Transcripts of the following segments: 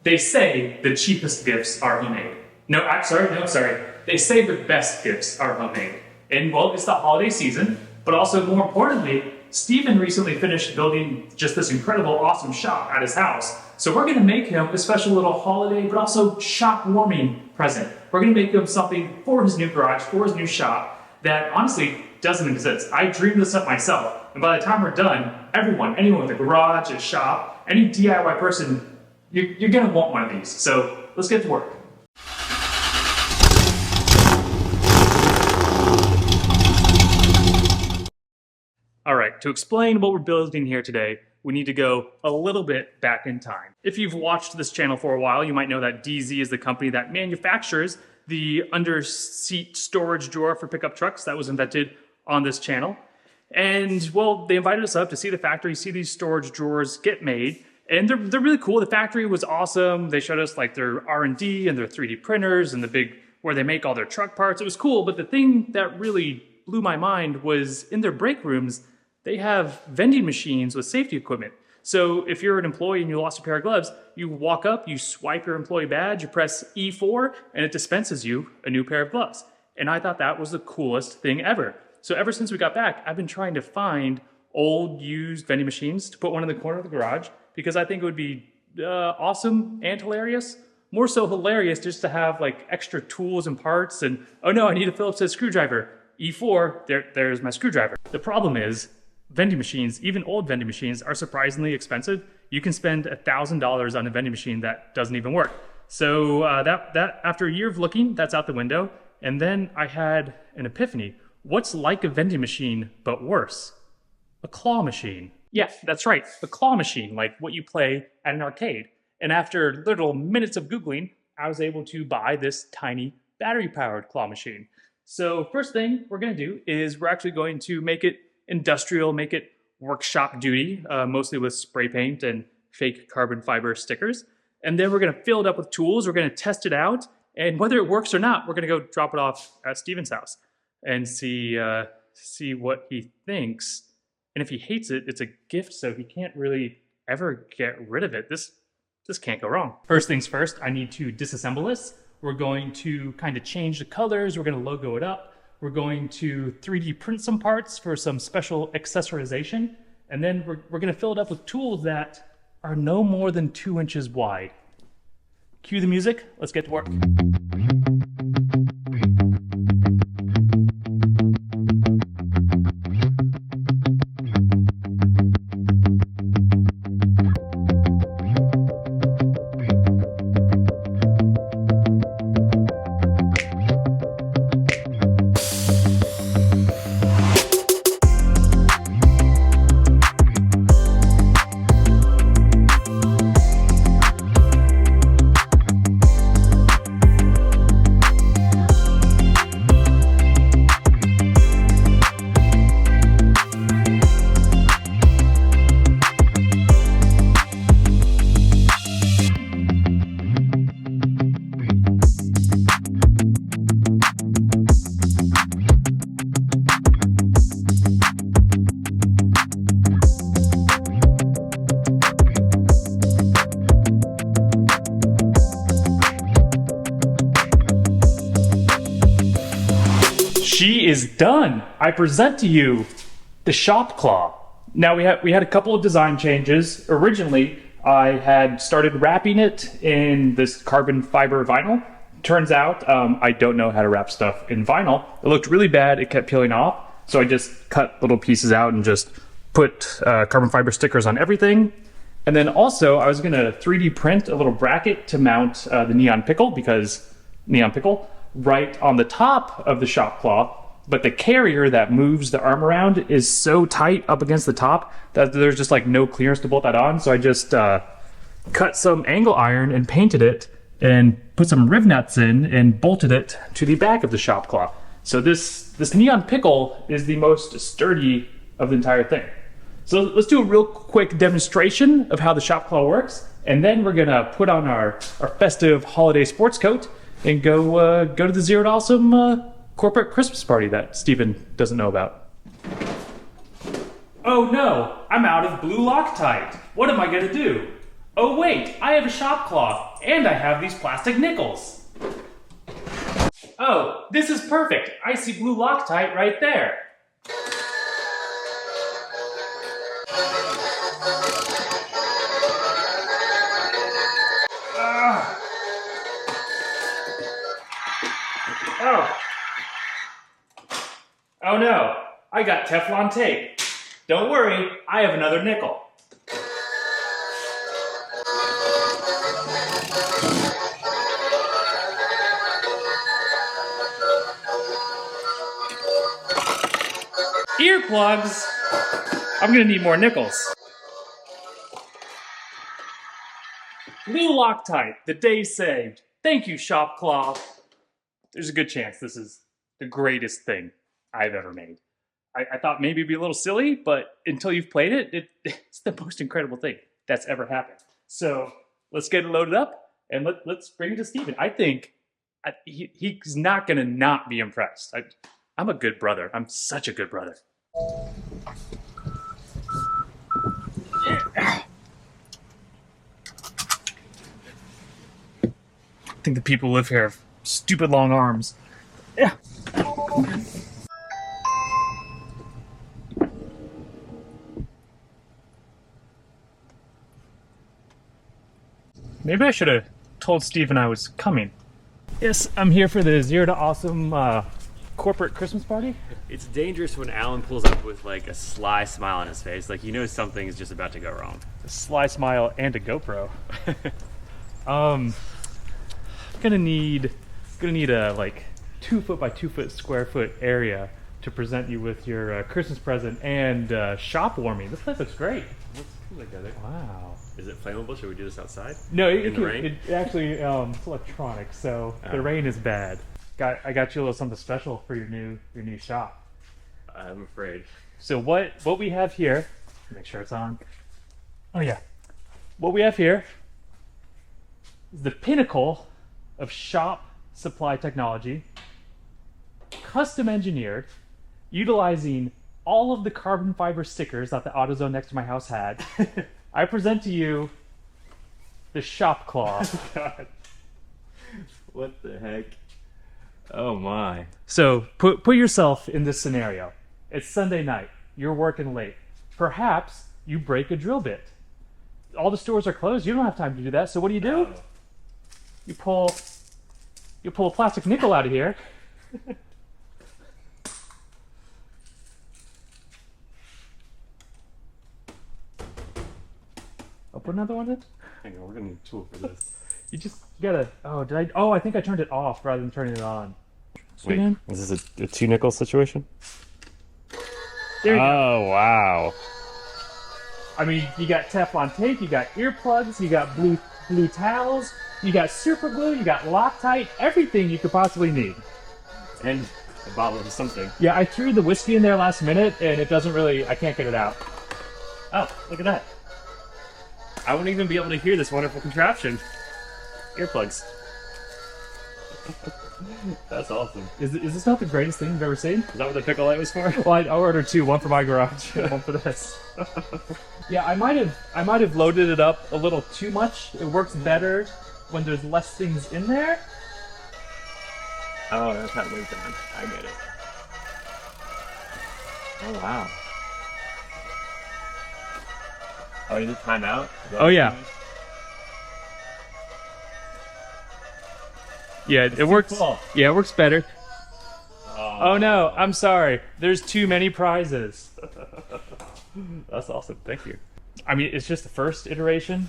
They say the cheapest gifts are homemade. No, sorry. They say the best gifts are homemade. And well, it's the holiday season, but also more importantly, Steven recently finished building just this incredible, awesome shop at his house. So we're gonna make him a special little holiday, but also shop warming present. We're gonna make him something for his new garage, for his new shop that honestly doesn't exist. I dreamed this up myself. And by the time we're done, anyone with a garage, a shop, any DIY person, you're gonna want one of these. So let's get to work. All right, to explain what we're building here today, we need to go a little bit back in time. If you've watched this channel for a while, you might know that DZ is the company that manufactures the under-seat storage drawer for pickup trucks that was invented on this channel. And well, they invited us up to see the factory, see these storage drawers get made. And they're really cool. The factory was awesome. They showed us like their R&D and their 3D printers and where they make all their truck parts. It was cool, but the thing that really blew my mind was in their break rooms, they have vending machines with safety equipment. So if you're an employee and you lost a pair of gloves, you walk up, you swipe your employee badge, you press E4, and it dispenses you a new pair of gloves. And I thought that was the coolest thing ever. So ever since we got back, I've been trying to find old used vending machines to put one in the corner of the garage because I think it would be awesome and hilarious. More so hilarious just to have like extra tools and parts and, oh no, I need a Phillips head screwdriver. E4, there's my screwdriver. The problem is, vending machines, even old vending machines, are surprisingly expensive. You can spend $1,000 on a vending machine that doesn't even work. So that after a year of looking, that's out the window. And then I had an epiphany. What's like a vending machine, but worse? A claw machine. Yeah, that's right, a claw machine, like what you play at an arcade. And after little minutes of Googling, I was able to buy this tiny battery-powered claw machine. So first thing we're gonna do is we're actually going to make it industrial, make it workshop duty, mostly with spray paint and fake carbon fiber stickers. And then we're gonna fill it up with tools, we're gonna test it out, and whether it works or not, we're gonna go drop it off at Steven's house and see what he thinks. And if he hates it, it's a gift, so he can't really ever get rid of it. This can't go wrong. First things first, I need to disassemble this. We're going to kind of change the colors, we're gonna logo it up. We're going to 3D print some parts for some special accessorization. And then we're gonna fill it up with tools that are no more than 2 inches wide. Cue the music, let's get to work. She is done. I present to you the shop claw. Now we had a couple of design changes. Originally, I had started wrapping it in this carbon fiber vinyl. Turns out I don't know how to wrap stuff in vinyl. It looked really bad. It kept peeling off. So I just cut little pieces out and just put carbon fiber stickers on everything. And then also I was gonna 3D print a little bracket to mount the neon pickle right on the top of the shop claw, but the carrier that moves the arm around is so tight up against the top that there's just like no clearance to bolt that on. So I just cut some angle iron and painted it and put some riv nuts in and bolted it to the back of the shop claw. So this neon pickle is the most sturdy of the entire thing. So let's do a real quick demonstration of how the shop claw works, and then we're gonna put on our festive holiday sports coat and go to the Zero to Awesome corporate Christmas party that Steven doesn't know about. Oh no, I'm out of blue Loctite. What am I gonna do? Oh wait, I have a shop cloth, and I have these plastic nickels. Oh, this is perfect. I see blue Loctite right there. Oh. Oh no, I got Teflon tape. Don't worry, I have another nickel. Earplugs! I'm gonna need more nickels. Blue Loctite, the day saved. Thank you, shop cloth. There's a good chance this is the greatest thing I've ever made. I thought maybe it'd be a little silly, but until you've played it, it's the most incredible thing that's ever happened. So let's get it loaded up and let's bring it to Steven. I think he's not gonna not be impressed. I'm a good brother. I'm such a good brother. I think the people who live here have stupid long arms. Yeah. Maybe I should have told Steven I was coming. Yes, I'm here for the Zero to Awesome corporate Christmas party. It's dangerous when Alan pulls up with like a sly smile on his face, like you know something is just about to go wrong. A sly smile and a GoPro. Gonna need a like 2 foot by 2 foot square foot area to present you with your Christmas present and shop warming. This place looks great. Wow. Is it flammable? Should we do this outside? No, in the rain? It actually it's electronic, so the rain is bad. I got you a little something special for your new shop. I'm afraid. So what we have here, make sure it's on. Oh yeah. What we have here is the pinnacle of shop supply technology, custom engineered, utilizing all of the carbon fiber stickers that the AutoZone next to my house had. I present to you the shop cloth. Oh, God. What the heck? Oh my. So put yourself in this scenario. It's Sunday night. You're working late. Perhaps you break a drill bit. All the stores are closed. You don't have time to do that. So what do? Oh. You pull a plastic nickel out of here. I'll put another one in. Hang on, we're gonna need a tool for this. You just gotta. Oh, did I? Oh, I think I turned it off rather than turning it on. Wait, is this a 2 nickel situation? There you go. Oh wow. I mean, you got Teflon tape, you got earplugs, you got blue towels, you got super glue, you got Loctite, everything you could possibly need. And a bottle of something. Yeah, I threw the whiskey in there last minute, and it doesn't really. I can't get it out. Oh, look at that. I won't even be able to hear this wonderful contraption. Earplugs. That's awesome. Is this not the greatest thing you've ever seen? Is that what the pickle light was for? Well, I ordered 2, one for my garage, and one for this. Yeah, I might have loaded it up a little too much. It works better when there's less things in there. Oh, that's how it moved on. I get it. Oh wow. Oh, is it timeout? Oh yeah. Yeah, it works. Cool. Yeah, it works better. Oh no, I'm sorry. There's too many prizes. That's awesome. Thank you. I mean, it's just the first iteration.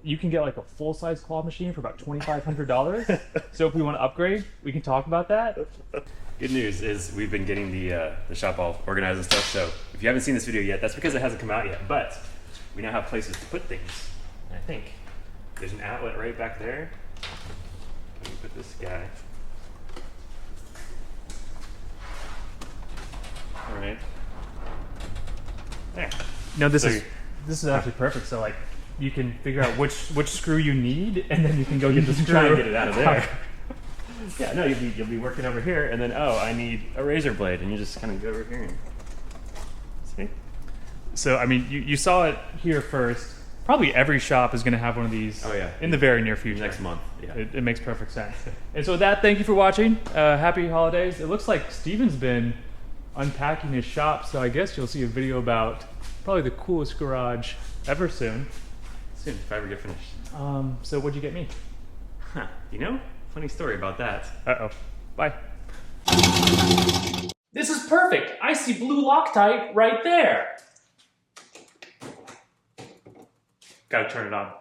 You can get like a full-size claw machine for about $2,500. So if we want to upgrade, we can talk about that. Good news is we've been getting the shop all organized and stuff. So if you haven't seen this video yet, that's because it hasn't come out yet. But we now have places to put things. And I think there's an outlet right back there. Let me put this guy. All right. There. No, this is actually perfect. So like, you can figure out which screw you need, and then you can go get the screw. Try and get it out of there. Yeah, no, you'll be working over here, and then I need a razor blade, and you just kind of go over here and see. So I mean, you saw it here first. Probably every shop is going to have one of these in the very near future. Next month. Yeah. It makes perfect sense. And so with that, thank you for watching. Happy holidays. It looks like Steven's been unpacking his shop, so I guess you'll see a video about probably the coolest garage ever soon. Soon, if I ever get finished. So what'd you get me? Huh. You know, funny story about that. Uh-oh. Bye. This is perfect. I see blue Loctite right there. Gotta turn it on.